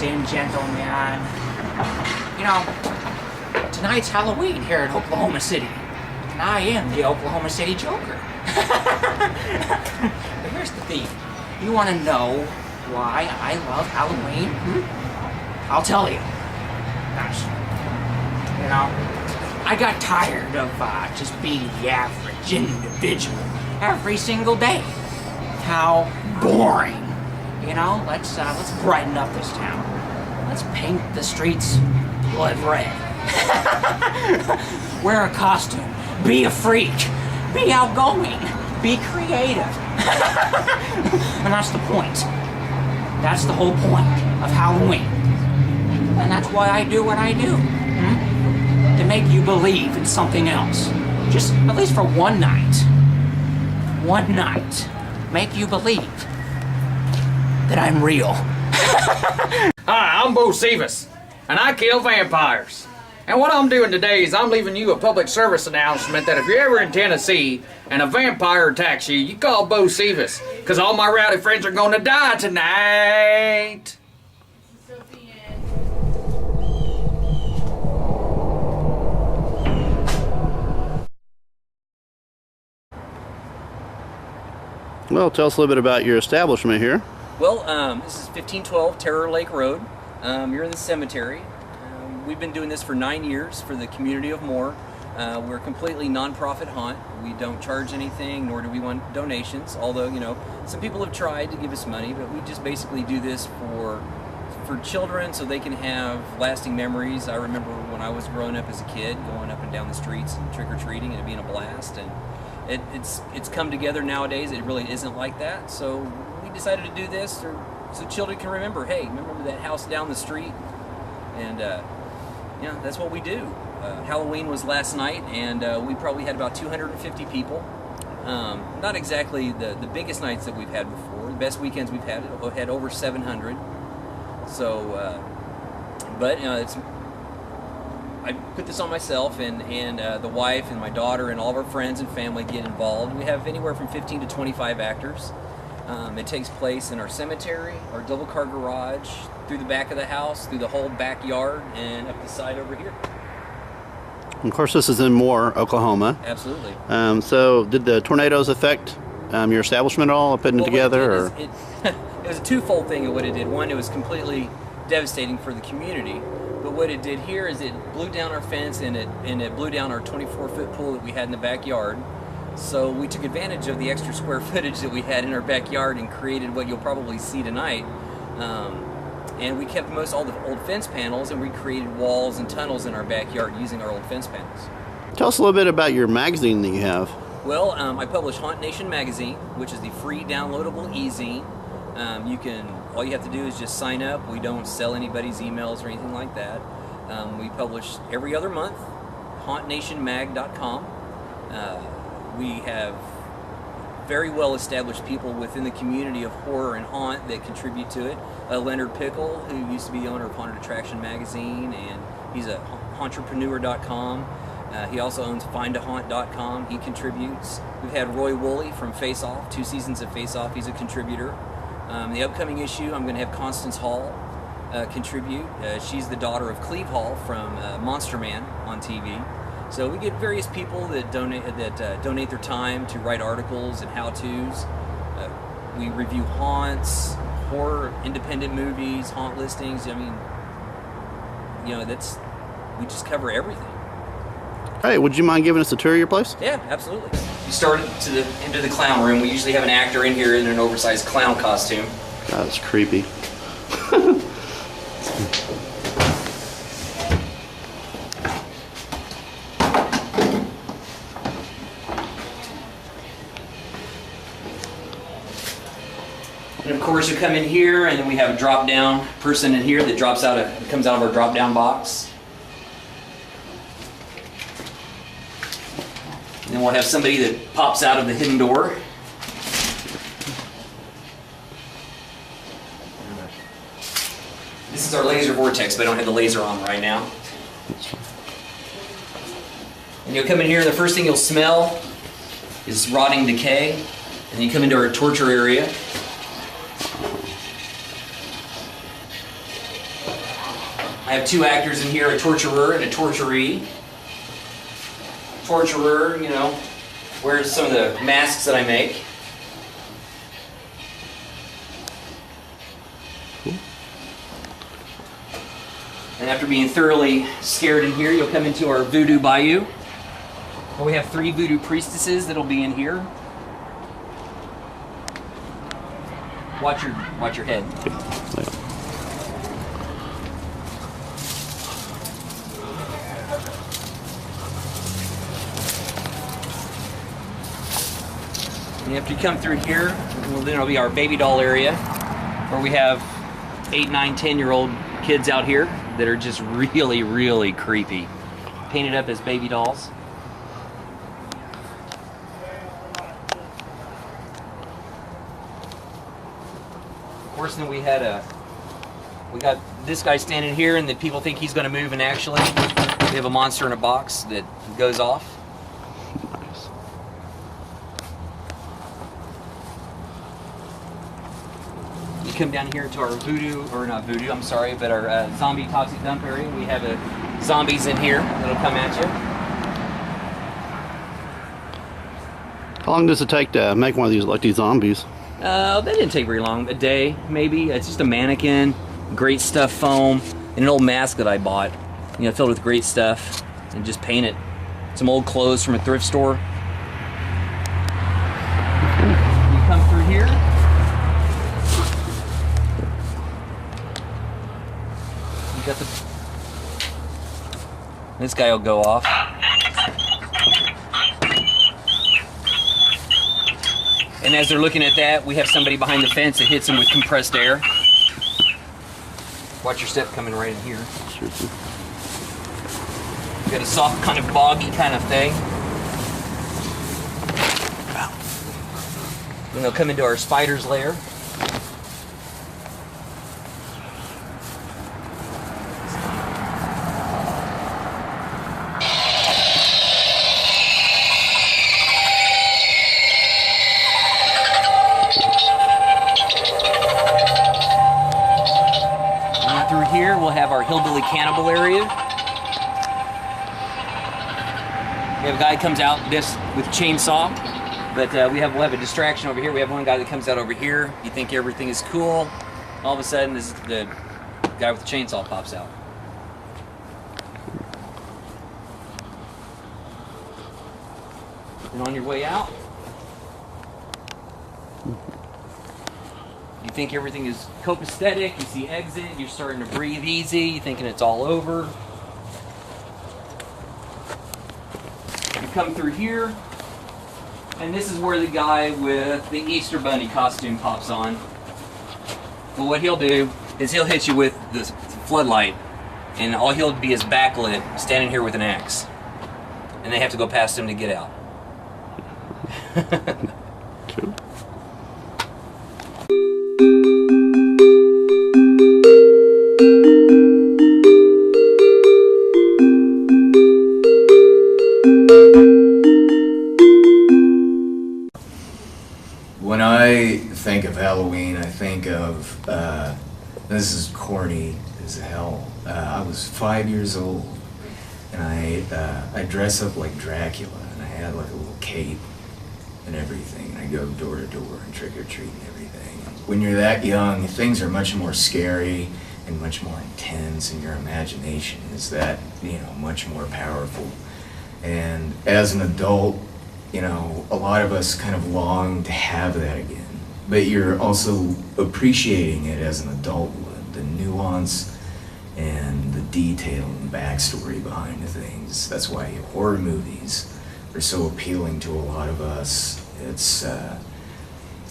ladies and gentlemen. You know, tonight's Halloween here at Oklahoma City, and I am the Oklahoma City Joker. But here's the thing. You want to know why I love Halloween? I'll tell you. Gosh, you know, I got tired of just being the average individual every single day. How boring. You know, let's brighten up this town. Let's paint the streets blood red. Wear a costume. Be a freak. Be outgoing. Be creative. And that's the point. That's the whole point of Halloween. And that's why I do what I do. To make you believe in something else. Just, at least for one night. One night. Make you believe that I'm real. Hi, I'm Bo Sivas, and I kill vampires. And what I'm doing today is I'm leaving you a public service announcement that if you're ever in Tennessee and a vampire attacks you, you call Bo Sivas, because all my rowdy friends are going to die tonight. Well, tell us a little bit about your establishment here. Well, this is 1512 Terror Lake Road. You're in the cemetery. We've been doing this for 9 years for the community of Moore. We're a completely non-profit haunt. We don't charge anything, nor do we want donations. Although, you know, some people have tried to give us money, but we just basically do this for children so they can have lasting memories. I remember when I was growing up as a kid, going up and down the streets and trick-or-treating and it being a blast. And it's come together nowadays. It really isn't like that. So we decided to do this so children can remember, hey, remember that house down the street? And yeah, that's what we do. Halloween was last night, and we probably had about 250 people. Not exactly the biggest nights that we've had before. The best weekends we've had over 700. So, but I put this on myself, and the wife and my daughter and all of our friends and family get involved. We have anywhere from 15 to 25 actors. It takes place in our cemetery, our double car garage, through the back of the house, through the whole backyard, and up the side over here. Of course, this is in Moore, Oklahoma. Absolutely. So did the tornadoes affect your establishment at all, putting it together? It was a twofold thing of what it did. One, it was completely devastating for the community. But what it did here is it blew down our fence, and it blew down our 24-foot pool that we had in the backyard. So we took advantage of the extra square footage that we had in our backyard and created what you'll probably see tonight. And we kept all the old fence panels, and we created walls and tunnels in our backyard using our old fence panels. Tell us a little bit about your magazine that you have. Well, I publish Haunt Nation magazine, which is the free downloadable e-zine. All you have to do is just sign up. We don't sell anybody's emails or anything like that. We publish every other month, hauntnationmag.com. We have very well established people within the community of horror and haunt that contribute to it. Leonard Pickle, who used to be the owner of Haunted Attraction magazine, and he's at haunttrepreneur.com. He also owns findahaunt.com. He contributes. We've had Roy Woolley from Face Off, 2 seasons of Face Off. He's a contributor. The upcoming issue, I'm going to have Constance Hall contribute. She's the daughter of Cleve Hall from Monster Man on TV. So we get various people that donate their time to write articles and how-tos. We review haunts, horror, independent movies, haunt listings. I mean, you know, we just cover everything. Hey, would you mind giving us a tour of your place? Yeah, absolutely. You start into the clown room. We usually have an actor in here in an oversized clown costume. God, it's creepy. And of course, you come in here, and then we have a drop-down person in here that comes out of our drop-down box. And then we'll have somebody that pops out of the hidden door. This is our laser vortex, but I don't have the laser on right now. And you'll come in here, the first thing you'll smell is rotting decay. And then you come into our torture area. I have two actors in here, a torturer and a torturee. Torturer, you know, wears some of the masks that I make. And after being thoroughly scared in here, you'll come into our voodoo bayou. Well, we have 3 voodoo priestesses that'll be in here. Watch your head. And after you come through here, well, then it'll be our baby doll area, where we have 8, 9, 10-year-old kids out here that are just really, really creepy. Painted up as baby dolls. Of course, then we got this guy standing here, and that people think he's going to move, and actually we have a monster in a box that goes off. Nice. You come down here to our voodoo, or not voodoo, I'm sorry, but our zombie toxic dump area. We have zombies in here that'll come at you. How long does it take to make one of these, like these zombies? That didn't take very long, a day maybe. It's just a mannequin, great stuff foam, and an old mask that I bought, you know, filled with great stuff, and just paint it. Some old clothes from a thrift store. You come through here. You got this guy will go off. And as they're looking at that, we have somebody behind the fence that hits them with compressed air. Watch your step coming right in here. Sure do. You got a soft, kind of boggy kind of thing. Then they'll come into our spider's lair. Here we'll have our hillbilly cannibal area. We have a guy that comes out this with a chainsaw, but we'll have a distraction over here. We have one guy that comes out over here. You think everything is cool. All of a sudden, the guy with the chainsaw pops out. And on your way out, you think everything is copacetic, you see exit, you're starting to breathe easy, you're thinking it's all over. You come through here, and this is where the guy with the Easter Bunny costume pops on. Well, what he'll do is he'll hit you with this floodlight, and all he'll be is backlit, standing here with an axe. And they have to go past him to get out. Cool. When I think of Halloween, I think of, this is corny as hell. I was 5 years old, and I dress up like Dracula, and I had like a little cape and everything, and I go door to door and trick or treat and everything. When you're that young, things are much more scary and much more intense, and your imagination is that, you know, much more powerful. And as an adult, you know, a lot of us kind of long to have that again, but you're also appreciating it as an adult would, the nuance and the detail and the backstory behind the things. That's why horror movies are so appealing to a lot of us. It's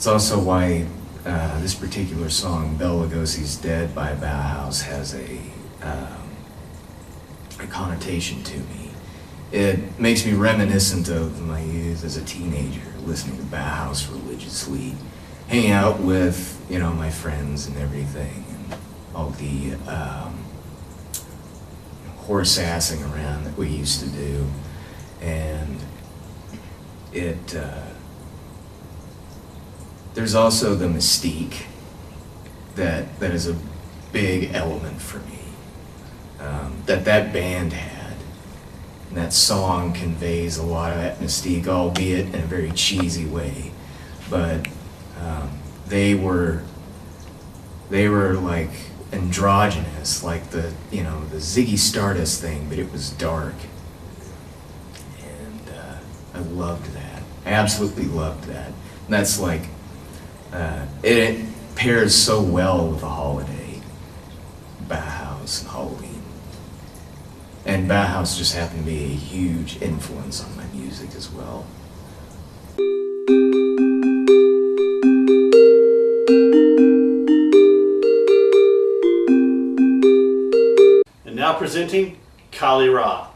also why this particular song, Bellagossis Dead by Bauhaus, has a connotation to me. It makes me reminiscent of my youth as a teenager, listening to Bauhaus religiously, hanging out with, you know, my friends and everything, and all the horse assing around that we used to do. And there's also the mystique that is a big element for me. that band had. And that song conveys a lot of that mystique, albeit in a very cheesy way. But they were like androgynous, like the Ziggy Stardust thing, but it was dark. And I loved that. I absolutely loved that. And that's like, it pairs so well with the holiday, Bauhaus and Halloween. And Bauhaus just happened to be a huge influence on my music as well. And now presenting Kali Ra.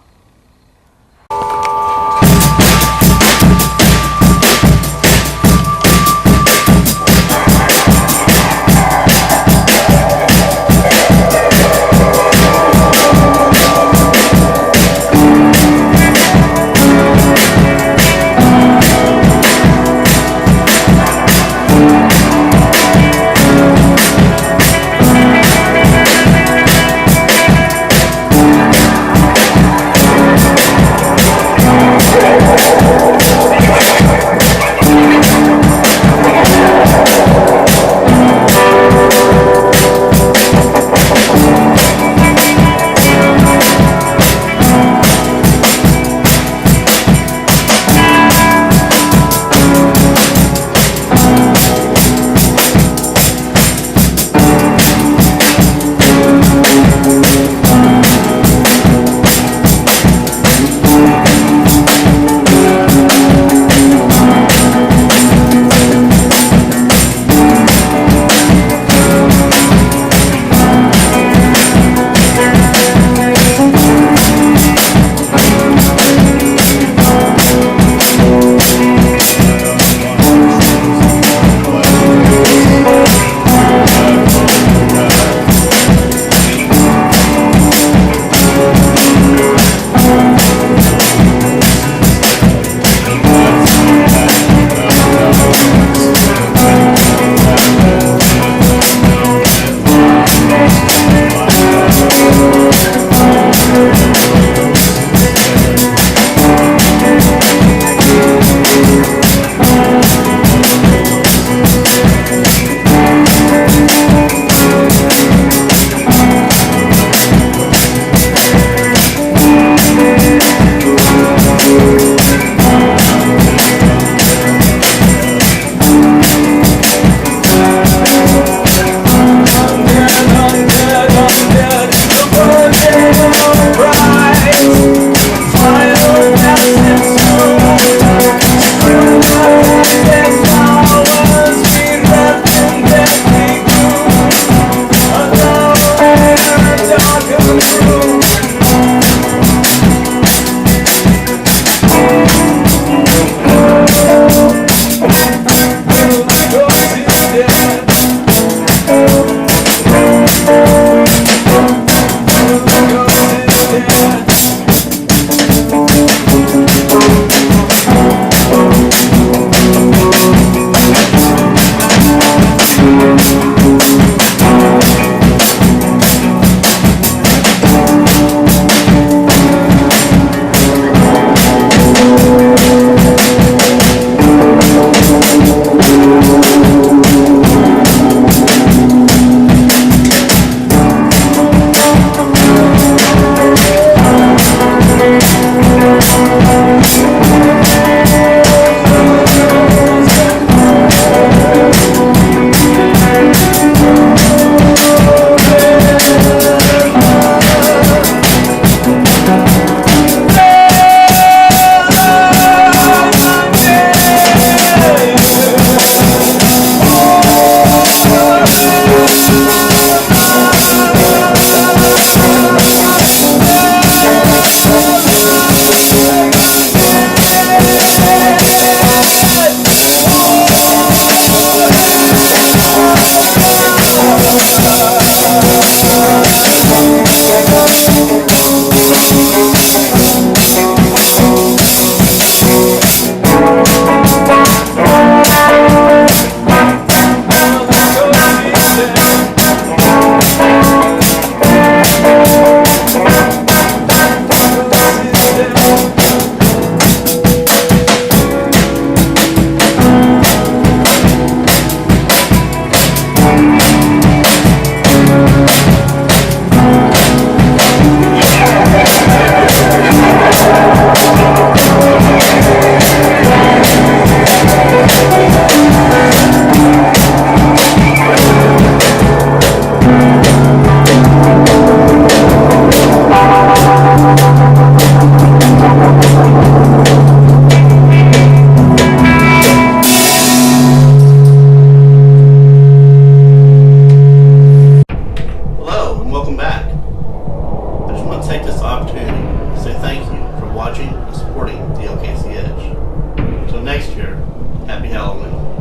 opportunity to say thank you for watching and supporting the OKC Edge. Until next year, happy Halloween.